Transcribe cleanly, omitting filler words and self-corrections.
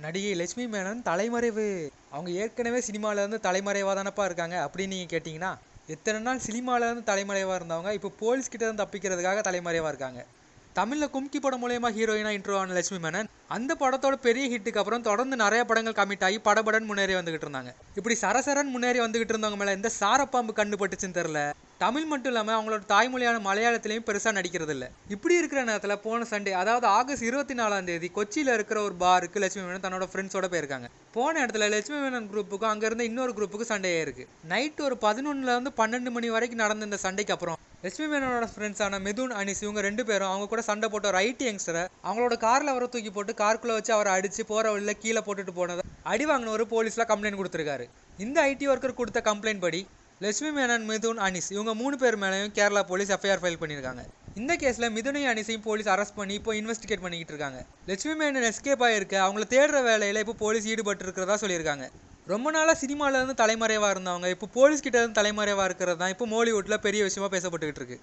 நடிகை லட்சுமி மேனன் தலைமறைவு. அவங்க ஏற்கனவே சினிமாவிலேருந்து தலைமறைவாக தானப்பா இருக்காங்க அப்படின்னு நீங்கள் கேட்டிங்கன்னா, எத்தனை நாள் சினிமாவிலேருந்து தலைமறைவாக இருந்தவங்க இப்போ போலீஸ் கிட்ட இருந்து தப்பிக்கிறதுக்காக தலைமறைவாக இருக்காங்க. தமிழில் கும்கி படம் மூலயமா ஹீரோயினாக இன்ட்ரோ ஆன லட்சுமி மேனன் அந்த படத்தோட பெரிய ஹிட்டுக்கு அப்புறம் தொடர்ந்து நிறைய படங்கள் கமிட் ஆகி படபடன் முன்னேறி வந்துகிட்டு இருந்தாங்க. இப்படி சரசரன் முன்னேறி வந்துகிட்டு இருந்தவங்க மேலே எந்த சாரப்பாம்பு கண்டுபட்டுச்சுன்னு தெரில. தமிழ் மட்டும் இல்லாமல் அவங்களோட தாய்மொழியான மலையாளத்திலையும் பெருசாக நடிக்கிறது இல்லை. இப்படி இருக்கிற நேரத்தில் போன சண்டே, அதாவது ஆகஸ்ட் 24 கொச்சியில் இருக்கிற ஒரு பாருக்கு லட்சுமி மேனன் தன்னோட ஃப்ரெண்ட்ஸோட போயிருக்காங்க. போன இடத்துல லட்சுமி மேனன் குரூப்புக்கும் அங்கேருந்து இன்னொரு குரூப்புக்கும் சண்டையே இருக்கு. நைட்டு ஒரு 11லேருந்து 12 மணி வரைக்கும் நடந்த இந்த சண்டைக்கு அப்புறம் லட்சுமி மேனனோட ஃப்ரெண்ட்ஸான மிதுன், அனிஸ் இவங்க 2 பேரும் அவங்க கூட சண்டை போட்ட ஒரு ஐடி யங்ஸ்டரை அவங்களோட காரில் அவரை தூக்கி போட்டு காருக்குள்ளே வச்சு அவரை அடித்து போகிற வழியில் கீழே போட்டுட்டு போனதை அடி வாங்கின ஒரு போலீஸில் கம்ப்ளைண்ட் கொடுத்துருக்காரு. இந்த ஐடி ஒர்க்கர் கொடுத்த கம்ப்ளைண்ட் படி லட்சுமி மேனன், மிதுன், அனிஸ் இவங்க 3 பேர் மேலேயும் கேரளா போலீஸ் எஃப்ஐஆர் ஃபைல் பண்ணியிருக்காங்க. இந்த கேஸில் மிதுனையும் அனிஸையும் போலீஸ் அரெஸ்ட் பண்ணி இப்போ இன்வெஸ்டிகேட் பண்ணிக்கிட்டு இருக்காங்க. லட்சுமி மேனன் எஸ்கேப் ஆகிருக்க அவங்கள தேடுற வேலையில் இப்போ போலீஸ் ஈடுபட்டு இருக்கிறதா சொல்லியிருக்காங்க. ரொம்ப நாளாக சினிமாவிலேருந்து தலைமறைவாக இருந்தவங்க இப்போ போலீஸ் கிட்ட இருந்து தலைமறைவாக இருக்கிறது தான் இப்போ மோலிவுட்டில் பெரிய விஷயமா பேசப்பட்டுக்கிட்டு இருக்கு.